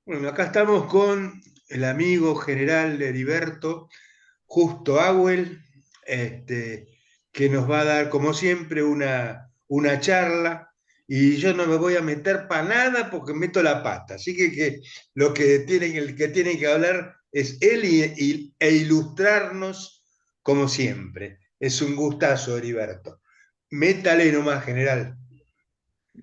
Bueno, acá estamos con el amigo general Heriberto Justo Agüel, este, que nos va a dar, como siempre, una charla. Y yo no me voy a meter para nada porque meto la pata. Así que el que tiene que hablar es él e ilustrarnos como siempre. Es un gustazo, Heriberto. Métale nomás, general.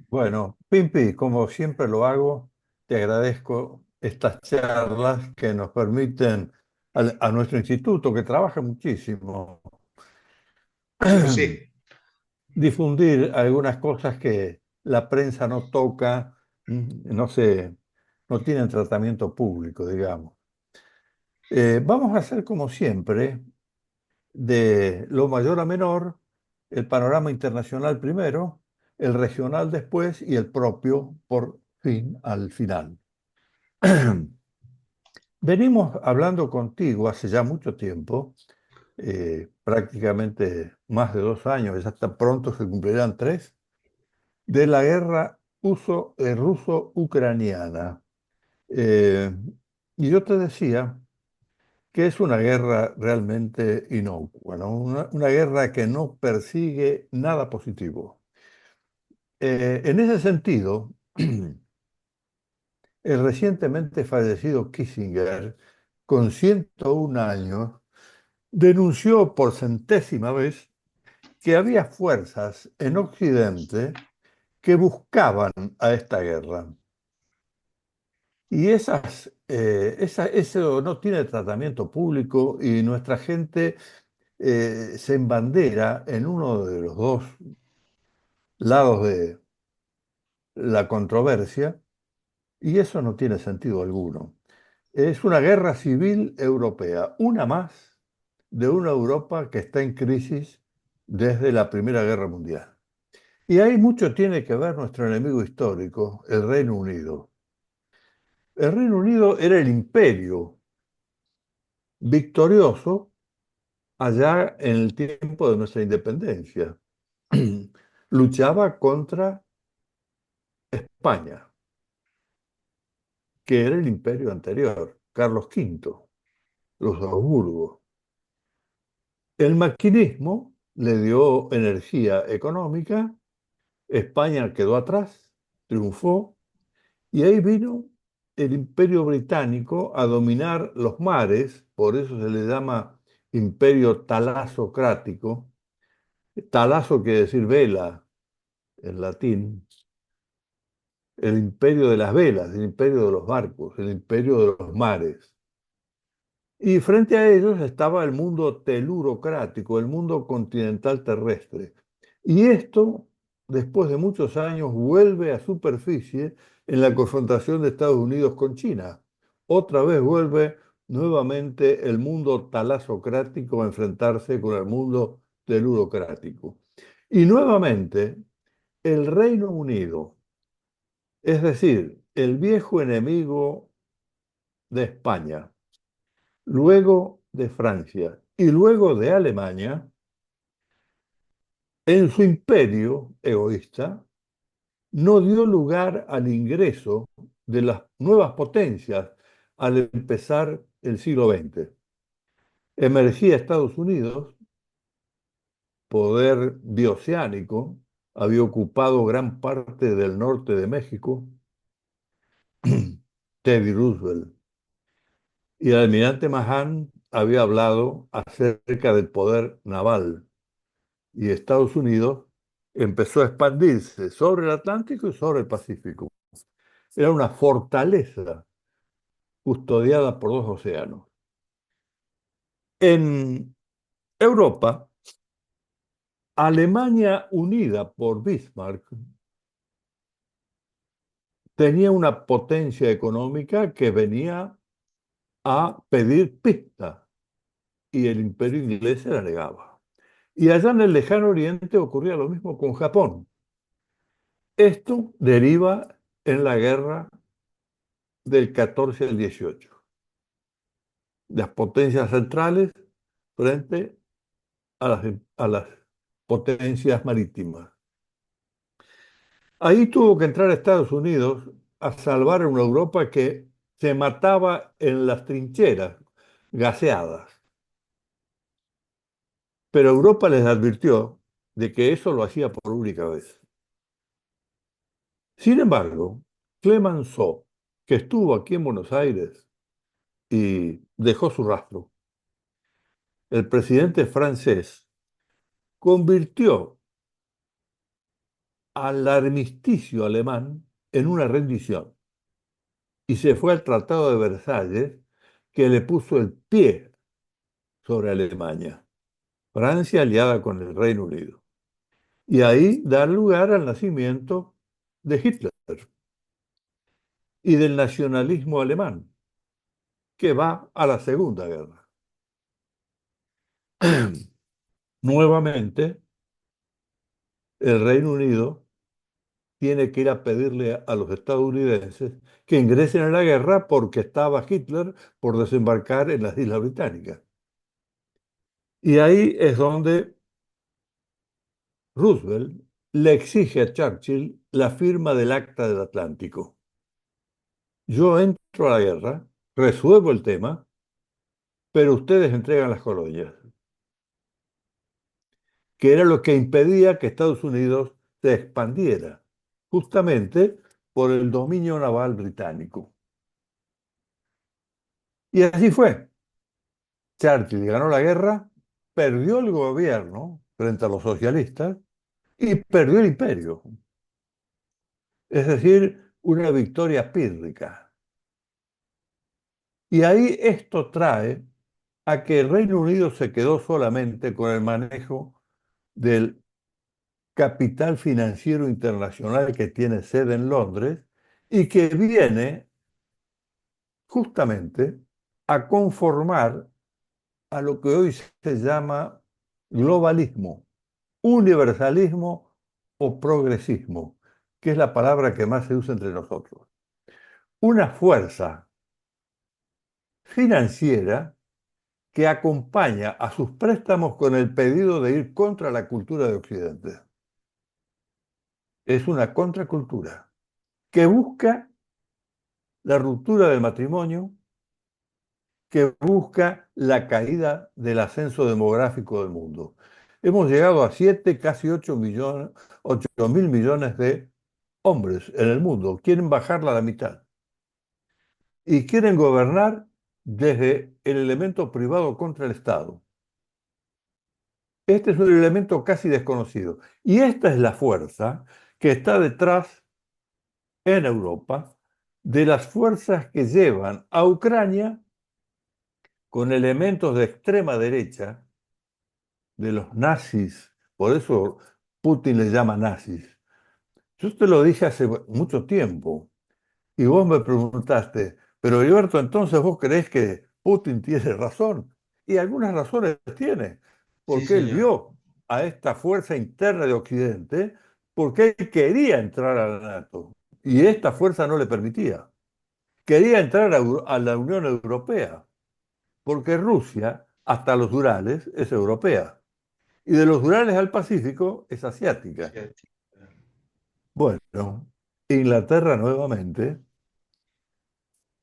Bueno, Pimpi, como siempre lo hago, te agradezco estas charlas que nos permiten a nuestro instituto, que trabaja muchísimo, Lo sé. difundir algunas cosas que la prensa no toca, no sé, no tienen tratamiento público, digamos. Vamos a hacer como siempre, de lo mayor a menor, el panorama internacional primero, el regional después y el propio por fin al final. Venimos hablando contigo hace ya mucho tiempo, prácticamente más de 2 años, ya está pronto se cumplirán tres, de la guerra ruso-ucraniana. Eh, y yo te decía que es una guerra realmente inocua, ¿no? Una guerra que no persigue nada positivo. En ese sentido, el recientemente fallecido Kissinger, con 101 años, denunció por centésima vez que había fuerzas en Occidente que buscaban a esta guerra. Y eso no tiene tratamiento público y nuestra gente se embandera en uno de los dos lados de la controversia y eso no tiene sentido alguno. Es una guerra civil europea, una más de una Europa que está en crisis desde la Primera Guerra Mundial. Y ahí mucho tiene que ver nuestro enemigo histórico, el Reino Unido. El Reino Unido era el imperio victorioso allá en el tiempo de nuestra independencia. Luchaba contra España, que era el imperio anterior, Carlos V, los Habsburgo. El maquinismo le dio energía económica, España quedó atrás, triunfó, y ahí vino el imperio británico a dominar los mares, por eso se le llama imperio talasocrático. Talaso quiere decir vela en latín, el imperio de las velas, el imperio de los barcos, el imperio de los mares. Y frente a ellos estaba el mundo telurocrático, el mundo continental terrestre. Y esto, después de muchos años, vuelve a superficie en la confrontación de Estados Unidos con China. Otra vez vuelve nuevamente el mundo talasocrático a enfrentarse con el mundo telurocrático. Y nuevamente el Reino Unido, es decir, el viejo enemigo de España, luego de Francia y luego de Alemania, en su imperio egoísta, no dio lugar al ingreso de las nuevas potencias al empezar el siglo XX. Emergía Estados Unidos, poder bioceánico, había ocupado gran parte del norte de México, Teddy Roosevelt, y el almirante Mahan había hablado acerca del poder naval y Estados Unidos empezó a expandirse sobre el Atlántico y sobre el Pacífico. Era una fortaleza custodiada por dos océanos. En Europa, Alemania unida por Bismarck tenía una potencia económica que venía a pedir pista y el imperio inglés se la negaba. Y allá en el lejano oriente ocurría lo mismo con Japón. Esto deriva en la guerra del 14 al 18. Las potencias centrales frente a las potencias marítimas. Ahí tuvo que entrar Estados Unidos a salvar a una Europa que se mataba en las trincheras, gaseadas. Pero Europa les advirtió de que eso lo hacía por única vez. Sin embargo, Clemenceau, que estuvo aquí en Buenos Aires y dejó su rastro, el presidente francés convirtió al armisticio alemán en una rendición y se fue al Tratado de Versalles que le puso el pie sobre Alemania, Francia aliada con el Reino Unido. Y ahí da lugar al nacimiento de Hitler y del nacionalismo alemán, que va a la Segunda Guerra. Nuevamente, el Reino Unido tiene que ir a pedirle a los estadounidenses que ingresen en la guerra porque estaba Hitler por desembarcar en las Islas Británicas. Y ahí es donde Roosevelt le exige a Churchill la firma del Acta del Atlántico. Yo entro a la guerra, resuelvo el tema, pero ustedes entregan las colonias, que era lo que impedía que Estados Unidos se expandiera, justamente por el dominio naval británico. Y así fue. Churchill ganó la guerra, perdió el gobierno frente a los socialistas y perdió el imperio. Es decir, una victoria pírrica. Y ahí esto trae a que el Reino Unido se quedó solamente con el manejo del capital financiero internacional que tiene sede en Londres y que viene justamente a conformar a lo que hoy se llama globalismo, universalismo o progresismo, que es la palabra que más se usa entre nosotros. Una fuerza financiera que acompaña a sus préstamos con el pedido de ir contra la cultura de Occidente. Es una contracultura que busca la ruptura del matrimonio, que busca la caída del ascenso demográfico del mundo. Hemos llegado a 7, casi 8 millones, 8.000 millones de hombres en el mundo. Quieren bajarla a la mitad. Y quieren gobernar desde el elemento privado contra el Estado. Este es un elemento casi desconocido. Y esta es la fuerza que está detrás en Europa de las fuerzas que llevan a Ucrania con elementos de extrema derecha, de los nazis. Por eso Putin les llama nazis. Yo te lo dije hace mucho tiempo y vos me preguntaste, pero Heriberto, entonces vos creés que Putin tiene razón. Y algunas razones tiene, Sí, porque él señor. vio a esta fuerza interna de Occidente, porque él quería entrar a la NATO y esta fuerza no le permitía. Quería entrar a la Unión Europea, porque Rusia, hasta los Urales, es europea. Y de los Urales al Pacífico es asiática. Sí. Bueno, Inglaterra nuevamente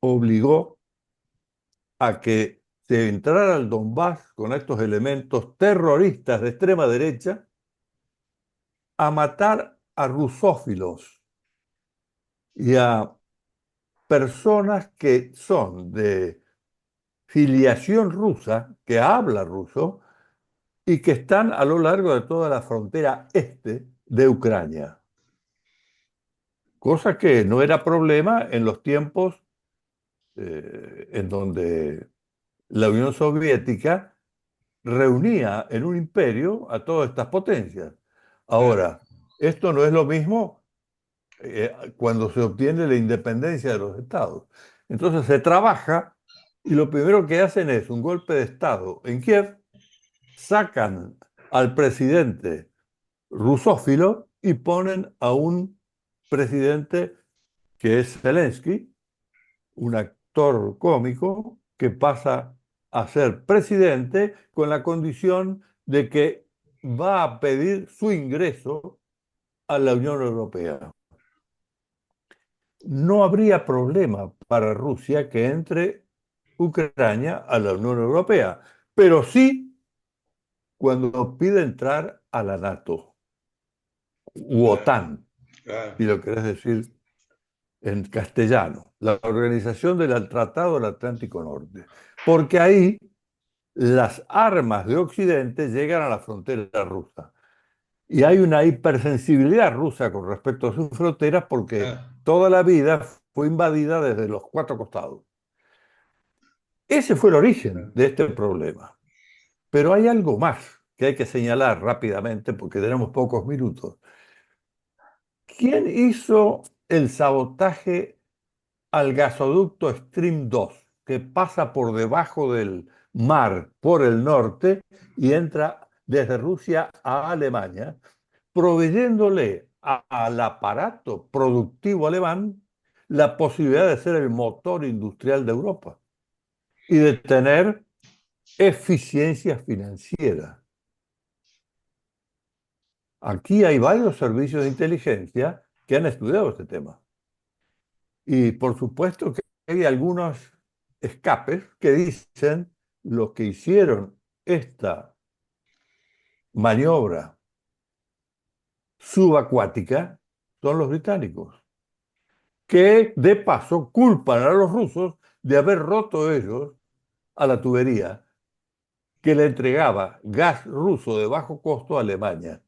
obligó a que se entrara al Donbass con estos elementos terroristas de extrema derecha a matar a rusófilos y a personas que son de filiación rusa, que habla ruso y que están a lo largo de toda la frontera este de Ucrania. Cosa que no era problema en los tiempos en donde la Unión Soviética reunía en un imperio a todas estas potencias. Claro. Ahora, esto no es lo mismo cuando se obtiene la independencia de los estados. Entonces se trabaja y lo primero que hacen es un golpe de estado en Kiev, sacan al presidente rusófilo y ponen a un presidente que es Zelensky, un actor cómico que pasa a ser presidente con la condición de que va a pedir su ingreso a la Unión Europea. no habría problema para Rusia que entre Ucrania a la Unión Europea, pero sí cuando pide entrar a la NATO u Claro, OTAN, claro, si lo querés decir en castellano, la Organización del Tratado del Atlántico Norte, porque ahí las armas de Occidente llegan a la frontera rusa. Y hay una hipersensibilidad rusa con respecto a sus fronteras porque claro, toda la vida fue invadida desde los cuatro costados. Ese fue el origen claro. de este problema. Pero hay algo más que hay que señalar rápidamente porque tenemos pocos minutos. ¿Quién hizo el sabotaje al gasoducto Stream 2 que pasa por debajo del mar por el norte y entra desde Rusia a Alemania, proveyéndole al aparato productivo alemán la posibilidad de ser el motor industrial de Europa y de tener eficiencia financiera? Aquí hay varios servicios de inteligencia que han estudiado este tema. Y por supuesto que hay algunos escapes que dicen los que hicieron esta maniobra subacuática son los británicos, que de paso culpan a los rusos de haber roto ellos a la tubería que le entregaba gas ruso de bajo costo a Alemania.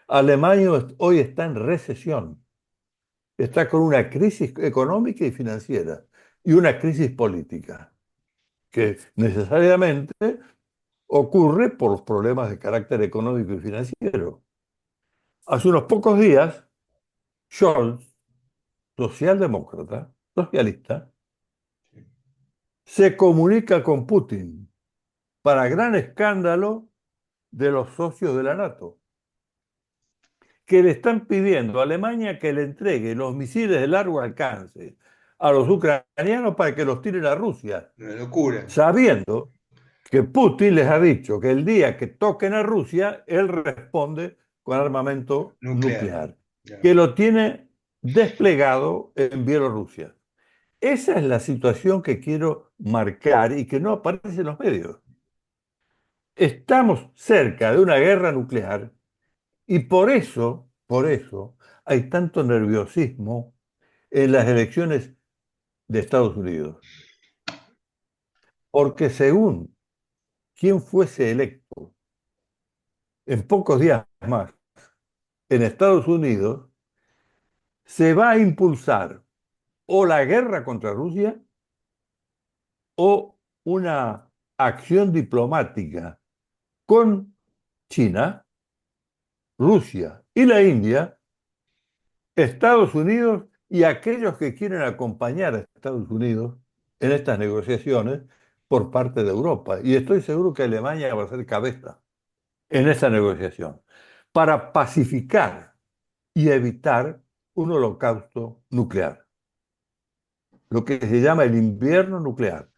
Alemania hoy está en recesión, está con una crisis económica y financiera y una crisis política que necesariamente ocurre por los problemas de carácter económico y financiero. Hace unos pocos días, Scholz, socialdemócrata, socialista, se comunica con Putin para gran escándalo de los socios de la NATO, que le están pidiendo a Alemania que le entregue los misiles de largo alcance a los ucranianos para que los tiren a Rusia, una locura sabiendo que Putin les ha dicho que el día que toquen a Rusia, él responde con armamento nuclear. nuclear, Ya. que lo tiene desplegado en Bielorrusia. Esa es la situación que quiero marcar y que no aparece en los medios. Estamos cerca de una guerra nuclear y por eso, hay tanto nerviosismo en las elecciones de Estados Unidos. Porque según quien fuese electo en pocos días más en Estados Unidos, se va a impulsar o la guerra contra Rusia o una acción diplomática con China, Rusia y la India, Estados Unidos y aquellos que quieren acompañar a Estados Unidos en estas negociaciones por parte de Europa. Y estoy seguro que Alemania va a ser cabeza en esa negociación para pacificar y evitar un holocausto nuclear, lo que se llama el invierno nuclear,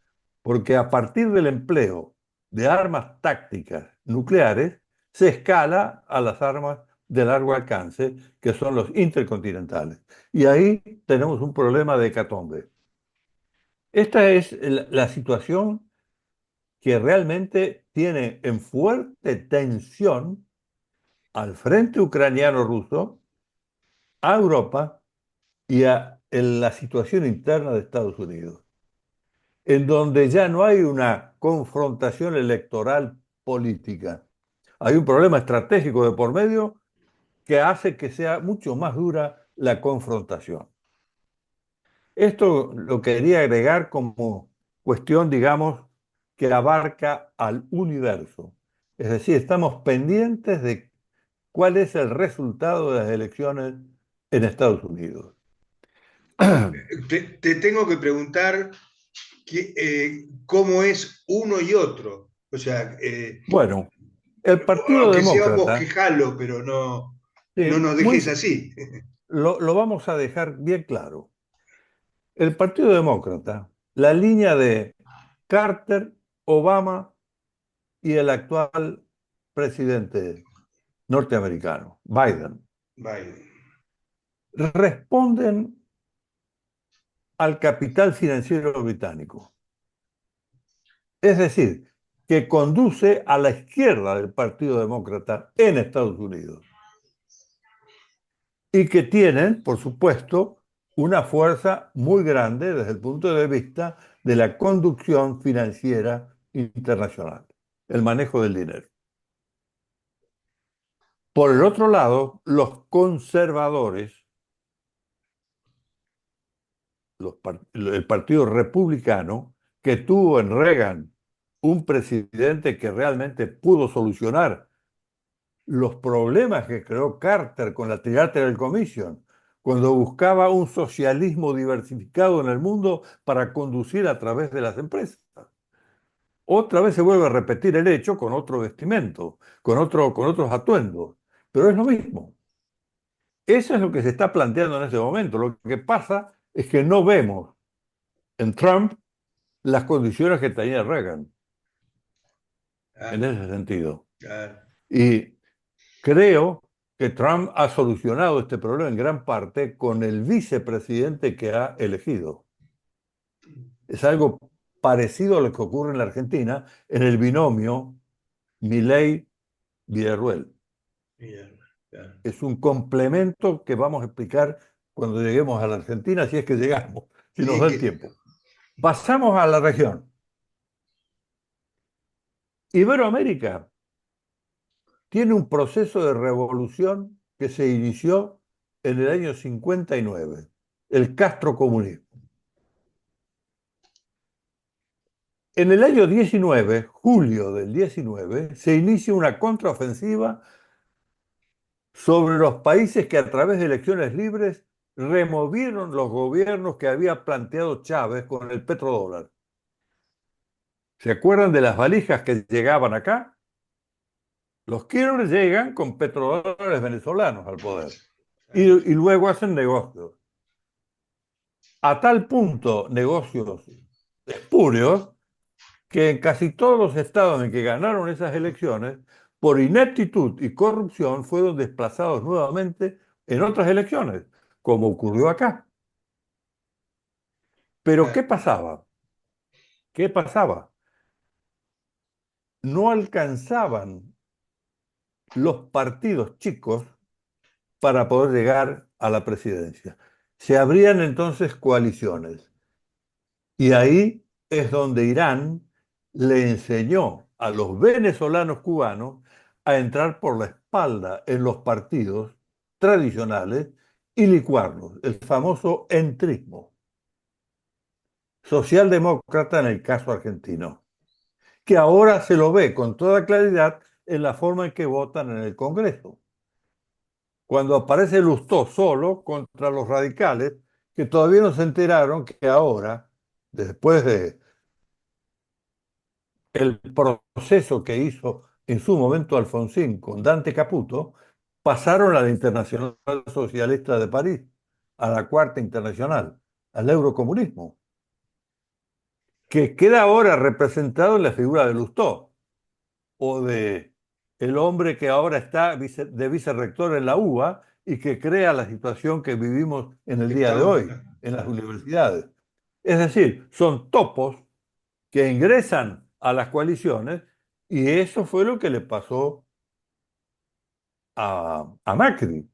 porque a partir del empleo de armas tácticas nucleares se escala a las armas de largo alcance, que son los intercontinentales. Y ahí tenemos un problema de hecatombe. Esta es la situación que realmente tiene en fuerte tensión al frente ucraniano-ruso, a Europa en la situación interna de Estados Unidos, en donde ya no hay una confrontación electoral política. Hay un problema estratégico de por medio que hace que sea mucho más dura la confrontación. Esto lo quería agregar como cuestión, digamos, que abarca al universo. Es decir, estamos pendientes de cuál es el resultado de las elecciones en Estados Unidos. Te tengo que preguntar cómo es uno y otro. O sea, Bueno, el Partido aunque sea un Demócrata, bosquejalo, pero no, no sí, nos dejes así. lo vamos a dejar bien claro. El Partido Demócrata, la línea de Carter, Obama y el actual presidente norteamericano, Biden, Biden. responden al capital financiero británico. Es decir, que conduce a la izquierda del Partido Demócrata en Estados Unidos y que tienen, por supuesto, una fuerza muy grande desde el punto de vista de la conducción financiera internacional, el manejo del dinero. Por el otro lado, los conservadores, el Partido Republicano, que tuvo en Reagan un presidente que realmente pudo solucionar los problemas que creó Carter con la Trilateral Commission, cuando buscaba un socialismo diversificado en el mundo para conducir a través de las empresas. Otra vez se vuelve a repetir el hecho con otro vestimento, con otros atuendos, pero es lo mismo. Eso es lo que se está planteando en este momento. Lo que pasa es que no vemos en Trump las condiciones que tenía Reagan en Ah, ese sentido. claro. Y creo que Trump ha solucionado este problema en gran parte con el vicepresidente que ha elegido. Es algo parecido a lo que ocurre en la Argentina en el binomio Milei-Villarruel. Bien, claro. Es un complemento que vamos a explicar cuando lleguemos a la Argentina, si es que llegamos, si nos Sí, da el que, tiempo. Pasamos a la región. Iberoamérica tiene un proceso de revolución que se inició en el año 59, el castrocomunismo. En el año 19, julio del 19, se inicia una contraofensiva sobre los países que a través de elecciones libres removieron los gobiernos que había planteado Chávez con el petrodólar. ¿Se acuerdan de las valijas que llegaban acá? Los Kirchner llegan con petrodólares venezolanos al poder y luego hacen negocios. A tal punto negocios espurios que en casi todos los estados en que ganaron esas elecciones, por ineptitud y corrupción, fueron desplazados nuevamente en otras elecciones, como ocurrió acá. Pero ¿qué claro. pasaba? ¿Qué pasaba? No alcanzaban los partidos chicos para poder llegar a la presidencia. Se abrían entonces coaliciones. Y ahí es donde Irán le enseñó a los venezolanos cubanos a entrar por la espalda en los partidos tradicionales y licuarlos, el famoso entrismo, socialdemócrata en el caso argentino, que ahora se lo ve con toda claridad en la forma en que votan en el Congreso. Cuando aparece Lustó solo contra los radicales, que todavía no se enteraron que ahora, después de el proceso que hizo en su momento Alfonsín con Dante Caputo, pasaron a la Internacional Socialista de París, a la Cuarta Internacional, al eurocomunismo, que queda ahora representado en la figura de Lustó o de el hombre que ahora está de vicerrector en la UBA y que crea la situación que vivimos en el día de Estamos, hoy en las universidades. Es decir, son topos que ingresan a las coaliciones y eso fue lo que le pasó a Macri,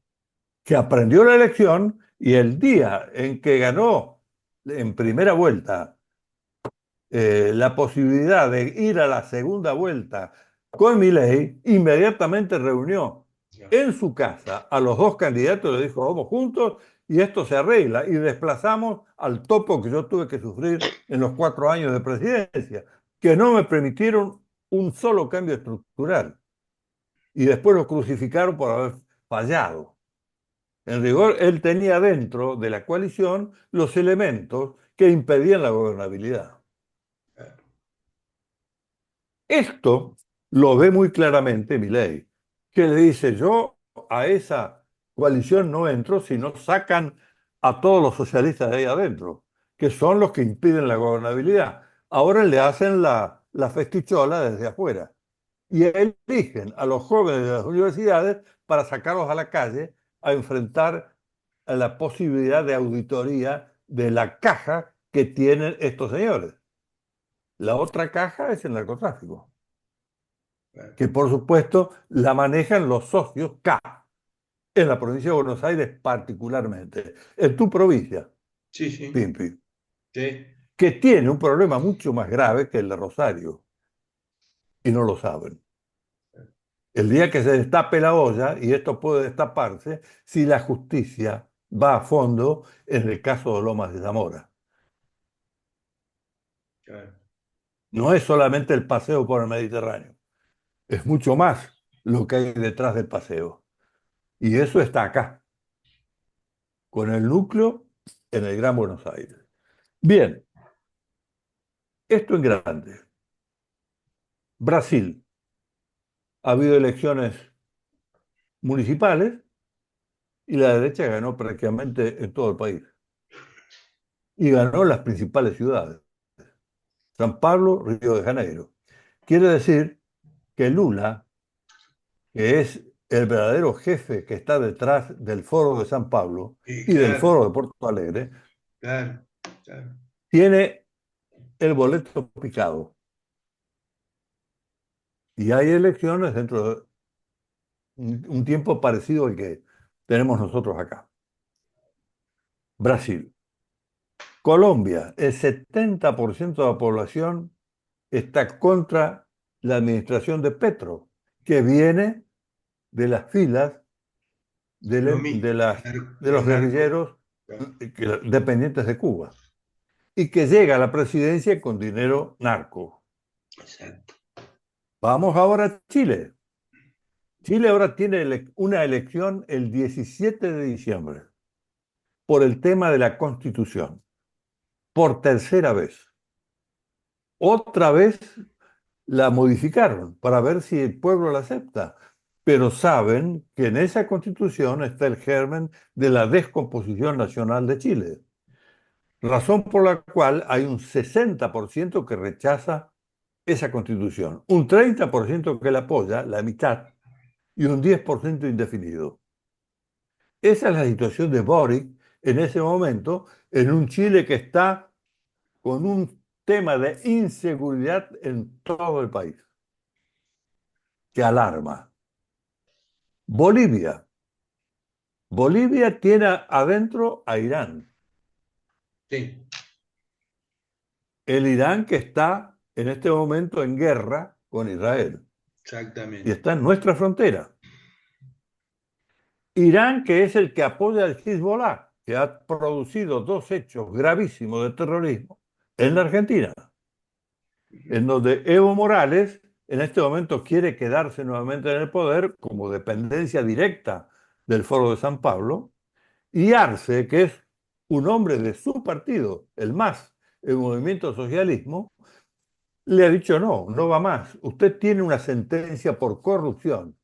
que aprendió la elección y el día en que ganó en primera vuelta la posibilidad de ir a la segunda vuelta con Milei, inmediatamente reunió ya. en su casa a los dos candidatos y le dijo, vamos juntos y esto se arregla y desplazamos al topo que yo tuve que sufrir en los 4 años de presidencia, que no me permitieron un solo cambio estructural y después lo crucificaron por haber fallado. En rigor, él tenía dentro de la coalición los elementos que impedían la gobernabilidad. Esto lo ve muy claramente Milei, que le dice, yo a esa coalición no entro si no sacan a todos los socialistas de ahí adentro, que son los que impiden la gobernabilidad. Ahora le hacen la festichola desde afuera y eligen a los jóvenes de las universidades para sacarlos a la calle a enfrentar a la posibilidad de auditoría de la caja que tienen estos señores. La otra caja es el narcotráfico, claro. que por supuesto la manejan los socios K, en la provincia de Buenos Aires particularmente. En tu provincia, Sí, sí, Pimpi, sí, que tiene un problema mucho más grave que el de Rosario, y no lo saben. El día que se destape la olla, y esto puede destaparse, si la justicia va a fondo en el caso de Lomas de Zamora. claro. No es solamente el paseo por el Mediterráneo, es mucho más lo que hay detrás del paseo. Y eso está acá, con el núcleo en el Gran Buenos Aires. Bien, esto en grande. Brasil, ha habido elecciones municipales y la derecha ganó prácticamente en todo el país. Y ganó las principales ciudades, San Pablo, Río de Janeiro. Quiere decir que Lula, que es el verdadero jefe que está detrás del Foro de San Pablo Y y del claro, Foro de Porto Alegre, claro, claro. tiene el boleto picado. Y hay elecciones dentro de un tiempo parecido al que tenemos nosotros acá. Brasil. Colombia, el 70% de la población está contra la administración de Petro, que viene de las filas Lo mismo, de del los narco. guerrilleros Claro. dependientes de Cuba y que llega a la presidencia con dinero narco. Exacto. Vamos ahora a Chile. Chile ahora tiene una elección el 17 de diciembre por el tema de la Constitución, por tercera vez. Otra vez la modificaron para ver si el pueblo la acepta, pero saben que en esa Constitución está el germen de la descomposición nacional de Chile. Razón por la cual hay un 60% que rechaza esa constitución, un 30% que la apoya, la mitad, y un 10% indefinido. Esa es la situación de Boric en ese momento, en un Chile que está con un tema de inseguridad en todo el país, que alarma. Bolivia. Bolivia tiene adentro a Irán. Sí, El Irán que está en este momento en guerra con Israel y exactamente. está en nuestra frontera. Irán, que es el que apoya al Hezbollah, que ha producido dos hechos gravísimos de terrorismo en la Argentina, en donde Evo Morales en este momento quiere quedarse nuevamente en el poder como dependencia directa del Foro de San Pablo, y Arce, que es un hombre de su partido, el MAS, el Movimiento Socialismo, le ha dicho no, no va más. Usted tiene una sentencia por corrupción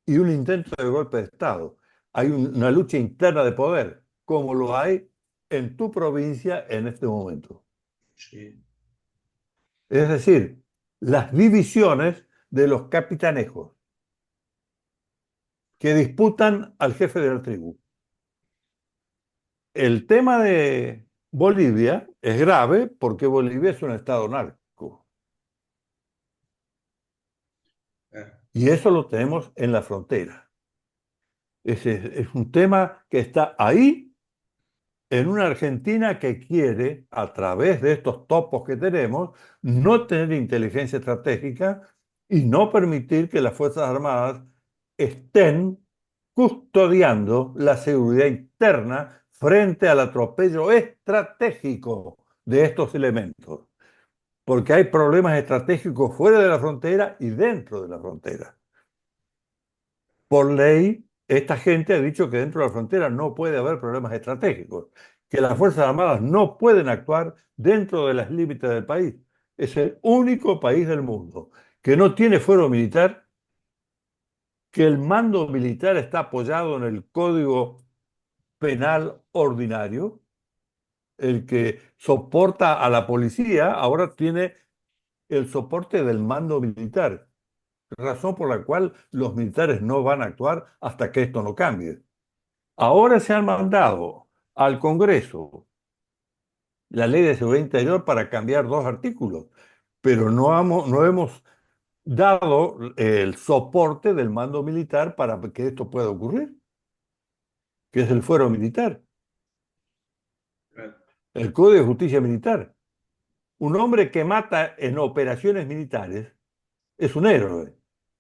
y un intento de golpe de Estado. Hay una lucha interna de poder, como lo hay en tu provincia en este momento. Sí. Es decir, las divisiones de los capitanejos que disputan al jefe de la tribu. El tema de Bolivia es grave porque Bolivia es un estado narco Ah, y eso lo tenemos en la frontera. Es un tema que está ahí en una Argentina que quiere, a través de estos topos que tenemos, no tener inteligencia estratégica y no permitir que las Fuerzas Armadas estén custodiando la seguridad interna frente al atropello estratégico de estos elementos. Porque hay problemas estratégicos fuera de la frontera y dentro de la frontera. Por ley, esta gente ha dicho que dentro de la frontera no puede haber problemas estratégicos, que las Fuerzas Armadas no pueden actuar dentro de los límites del país. Es el único país del mundo que no tiene fuero militar, que el mando militar está apoyado en el Código Penal Ordinario, el que soporta a la policía, ahora tiene el soporte del mando militar, razón por la cual los militares no van a actuar hasta que esto no cambie. Ahora se han mandado al Congreso la Ley de Seguridad Interior para cambiar dos artículos, pero no hemos dado el soporte del mando militar para que esto pueda ocurrir, que es el fuero militar, el Código de Justicia Militar. Un hombre que mata en operaciones militares es un héroe.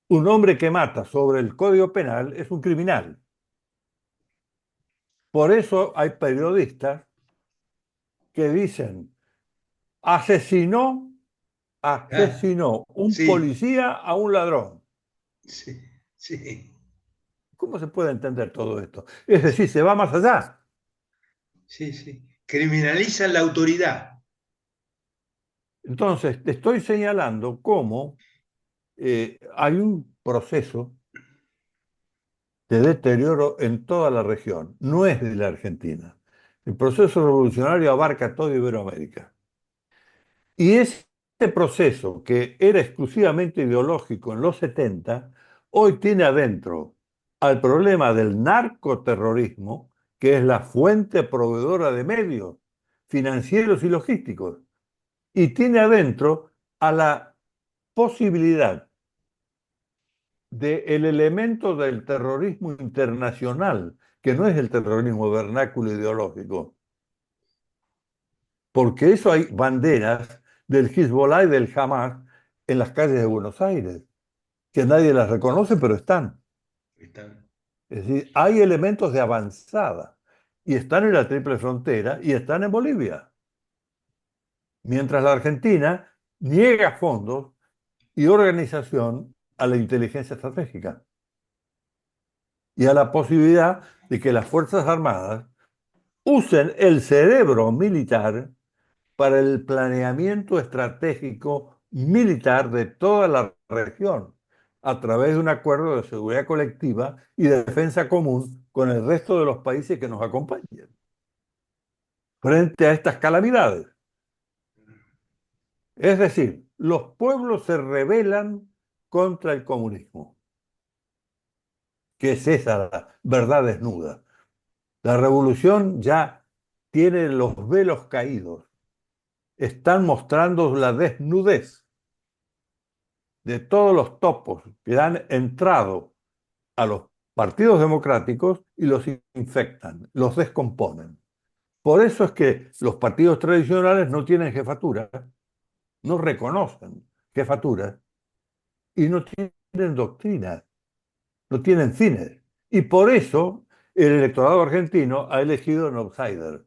Un hombre que mata sobre el Código Penal es un criminal. Por eso hay periodistas que dicen, asesinó, Ah, asesinó un sí, policía a un ladrón. sí, sí, ¿Cómo se puede entender todo esto? Es decir, sí, se va más allá. sí, sí. Criminalizan la autoridad. Entonces, te estoy señalando cómo hay un proceso de deterioro en toda la región. No es de la Argentina. El proceso revolucionario abarca toda Iberoamérica. Y ese proceso que era exclusivamente ideológico en los 70, hoy tiene adentro al problema del narcoterrorismo, que es la fuente proveedora de medios financieros y logísticos, y tiene adentro a la posibilidad del elemento del terrorismo internacional, que no es el terrorismo vernáculo ideológico, porque eso hay banderas del Hezbollah y del Hamas en las calles de Buenos Aires, que nadie las reconoce, pero están. Están. Es decir, hay elementos de avanzada y están en la triple frontera y están en Bolivia, mientras la Argentina niega fondos y organización a la inteligencia estratégica y a la posibilidad de que las Fuerzas Armadas usen el cerebro militar para el planeamiento estratégico militar de toda la región a través de un acuerdo de seguridad colectiva y de defensa común con el resto de los países que nos acompañan frente a estas calamidades. Es decir, los pueblos se rebelan contra el comunismo, que es esa la verdad desnuda. La revolución ya tiene los velos caídos, están mostrando la desnudez de todos los topos que han entrado a los partidos democráticos y los infectan, los descomponen. Por eso es que los partidos tradicionales no tienen jefatura, no reconocen jefatura y no tienen doctrina, no tienen fines. Y por eso el electorado argentino ha elegido un outsider,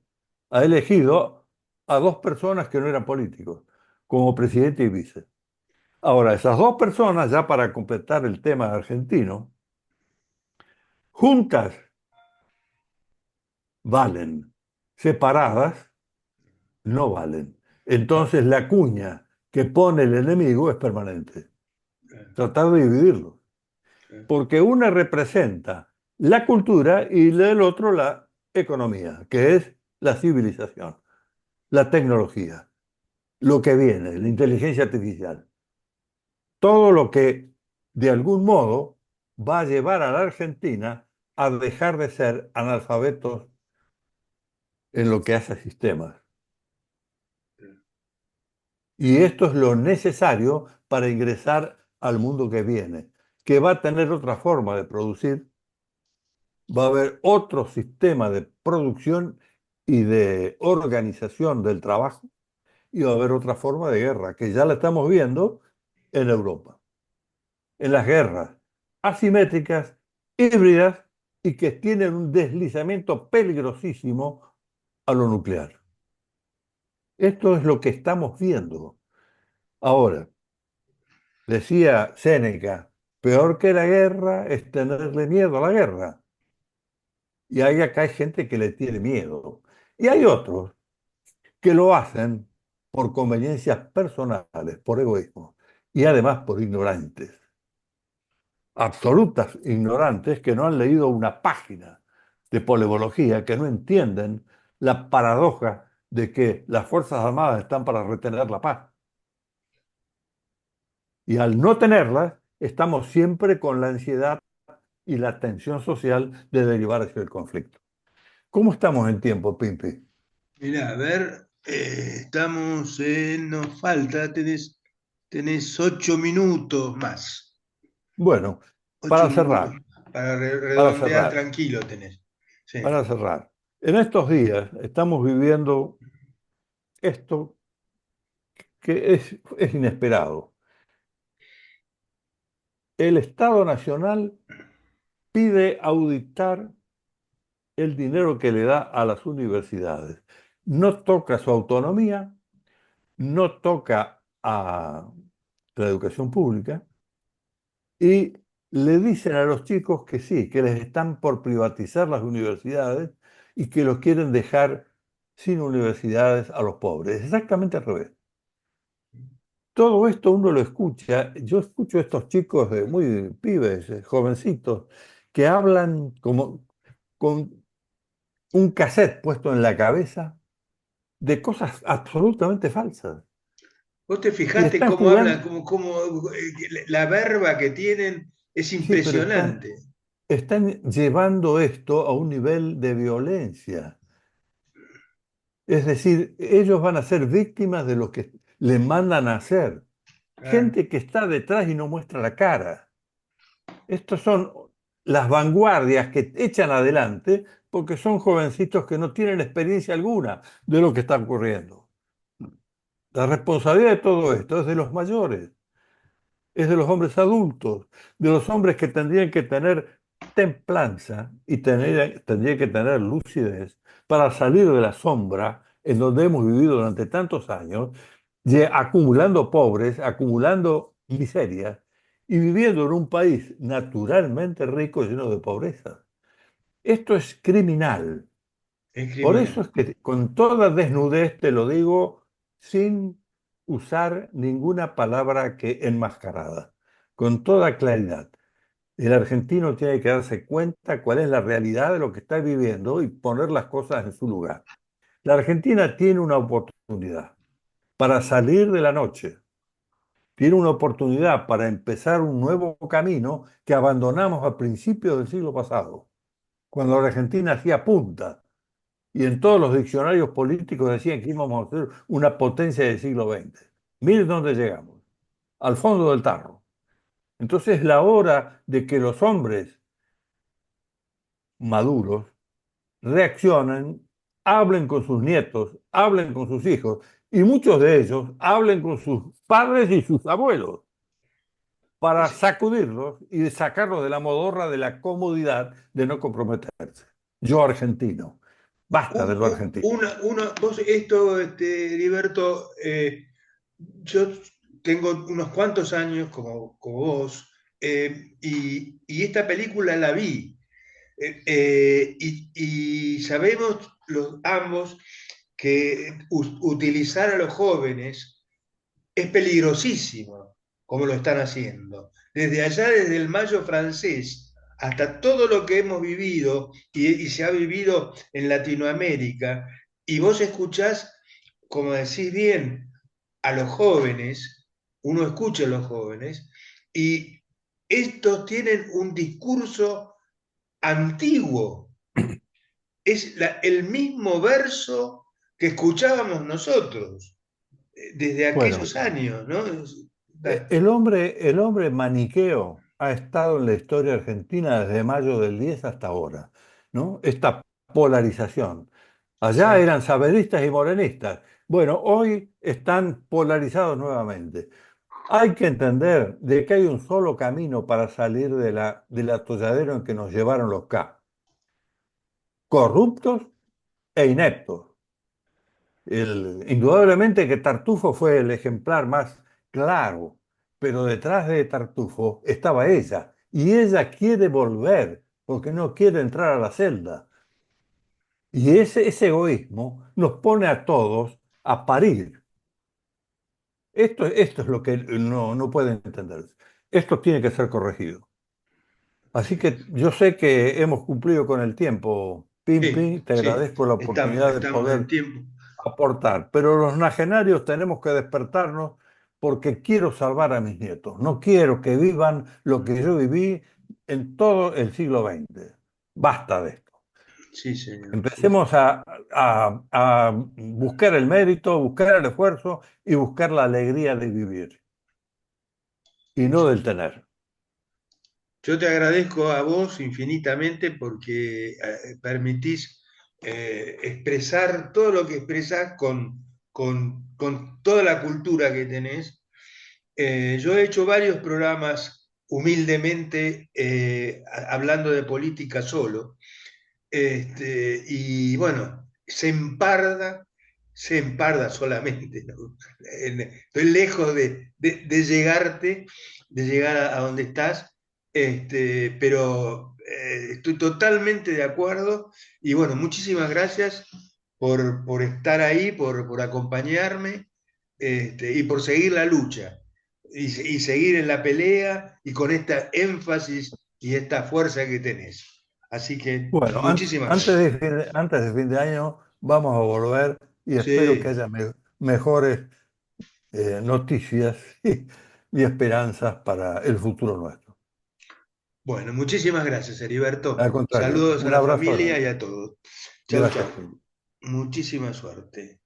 ha elegido a dos personas que no eran políticos, como presidente y vice. Ahora, esas dos personas, ya para completar el tema argentino, juntas valen, separadas no valen. No, Entonces la cuña que pone el enemigo es permanente, tratar de dividirlo, porque una representa la cultura y el otro la economía, que es la civilización, la tecnología, lo que viene, la inteligencia artificial, todo lo que de algún modo va a llevar a la Argentina a dejar de ser analfabetos en lo que hace a sistemas. Y esto es lo necesario para ingresar al mundo que viene, que va a tener otra forma de producir, va a haber otro sistema de producción y de organización del trabajo, y va a haber otra forma de guerra, que ya la estamos viendo en Europa, en las guerras asimétricas, híbridas y que tienen un deslizamiento peligrosísimo a lo nuclear. Esto es lo que estamos viendo. Ahora, decía Séneca, peor que la guerra es tenerle miedo a la guerra. Y hay acá hay gente que le tiene miedo. Y hay otros que lo hacen por conveniencias personales, por egoísmo, y además por ignorantes, absolutas ignorantes que no han leído una página de polibología, que no entienden la paradoja de que las Fuerzas Armadas están para retener la paz. Y al no tenerlas, estamos siempre con la ansiedad y la tensión social de derivar hacia el conflicto. ¿Cómo estamos en tiempo, Pimpi? mira, a ver. Nos falta, tenés 8 minutos más. Bueno, Ocho para minutos cerrar, para para redondear cerrar, tranquilo tenés. Sí. para cerrar. En estos días estamos viviendo esto que es inesperado. El Estado Nacional pide auditar el dinero que le da a las universidades. No toca su autonomía, no toca a la educación pública y le dicen a los chicos que sí, que les están por privatizar las universidades y que los quieren dejar sin universidades a los pobres. Exactamente al revés. Todo esto uno lo escucha, yo escucho a estos chicos de muy pibes, jovencitos, que hablan como con un cassette puesto en la cabeza de cosas absolutamente falsas. Vos te Y fijaste están cómo hablan, jugando, la verba que tienen es sí, pero impresionante. están llevando esto a un nivel de violencia. Es decir, ellos van a ser víctimas de lo que les mandan a hacer. Claro. Gente que está detrás y no muestra la cara. Estos son las vanguardias que echan adelante porque son jovencitos que no tienen experiencia alguna de lo que está ocurriendo. La responsabilidad de todo esto es de los mayores, es de los hombres adultos, de los hombres que tendrían que tener templanza y tendrían que tener lucidez para salir de la sombra en donde hemos vivido durante tantos años, acumulando pobres, acumulando miserias y viviendo en un país naturalmente rico lleno de pobreza. Esto es criminal. Es Por eso criminal. es que con toda desnudez te lo digo sin usar ninguna palabra que enmascarada, con toda claridad. El argentino tiene que darse cuenta cuál es la realidad de lo que está viviendo y poner las cosas en su lugar. La Argentina tiene una oportunidad para salir de la noche, tiene una oportunidad para empezar un nuevo camino que abandonamos a principios del siglo pasado, cuando la Argentina hacía punta y en todos los diccionarios políticos decían que íbamos a ser una potencia del siglo XX. Miren dónde llegamos, al fondo del tarro. Entonces es la hora de que los hombres maduros reaccionen, hablen con sus nietos, hablen con sus hijos y muchos de ellos hablen con sus padres y sus abuelos para Es sacudirlos y sacarlos de la modorra de la comodidad de no comprometerse. Yo argentino, basta de lo argentino. vos esto, Heriberto, yo tengo unos cuantos años como vos, y esta película la vi. Y sabemos ambos que utilizar a los jóvenes es peligrosísimo, como lo están haciendo. Desde allá, desde el Mayo francés, hasta todo lo que hemos vivido y se ha vivido en Latinoamérica, y vos escuchás, como decís bien, a los jóvenes, uno escucha a los jóvenes, y estos tienen un discurso antiguo, es el mismo verso que escuchábamos nosotros desde Bueno, aquellos años, ¿no? el hombre maniqueo ha estado en la historia argentina desde mayo del 10 hasta ahora, ¿no? Esta polarización. Allá Exacto. eran saberistas y morenistas. Bueno, hoy están polarizados nuevamente. Hay que entender de que hay un solo camino para salir del atolladero en que nos llevaron los K. Corruptos e ineptos. Indudablemente que Tartufo fue el ejemplar más claro, pero detrás de Tartufo estaba ella, y ella quiere volver porque no quiere entrar a la celda. Y ese egoísmo nos pone a todos a parir. Esto es lo que no puede entenderse. Esto tiene que ser corregido. Así que yo sé que hemos cumplido con el tiempo, Sí, Pimpi, te sí, agradezco la oportunidad de estamos en poder tiempo. aportar, pero los nagenarios tenemos que despertarnos porque quiero salvar a mis nietos. No quiero que vivan lo que yo viví en todo el siglo XX. Basta de esto. Sí, señor, sí, Empecemos a buscar el mérito, buscar el esfuerzo y buscar la alegría de vivir y no del sí. tener. Yo te agradezco a vos infinitamente porque permitís expresar todo lo que expresás con toda la cultura que tenés. Yo he hecho varios programas humildemente hablando de política solo. Y bueno, se emparda solamente, ¿no? Estoy lejos de llegarte, de llegar a donde estás, pero estoy totalmente de acuerdo. Y bueno, muchísimas gracias por estar ahí, por acompañarme, y por seguir la lucha y seguir en la pelea y con esta énfasis y esta fuerza que tenés. Así que Bueno, muchísimas gracias. antes de fin de año vamos a volver y espero que Sí, haya mejores noticias y esperanzas para el futuro nuestro. bueno, muchísimas gracias, Al Heriberto. contrario, Saludos a un la abrazo familia grande. y a todos. Chau, chau. Gracias. Muchísima suerte.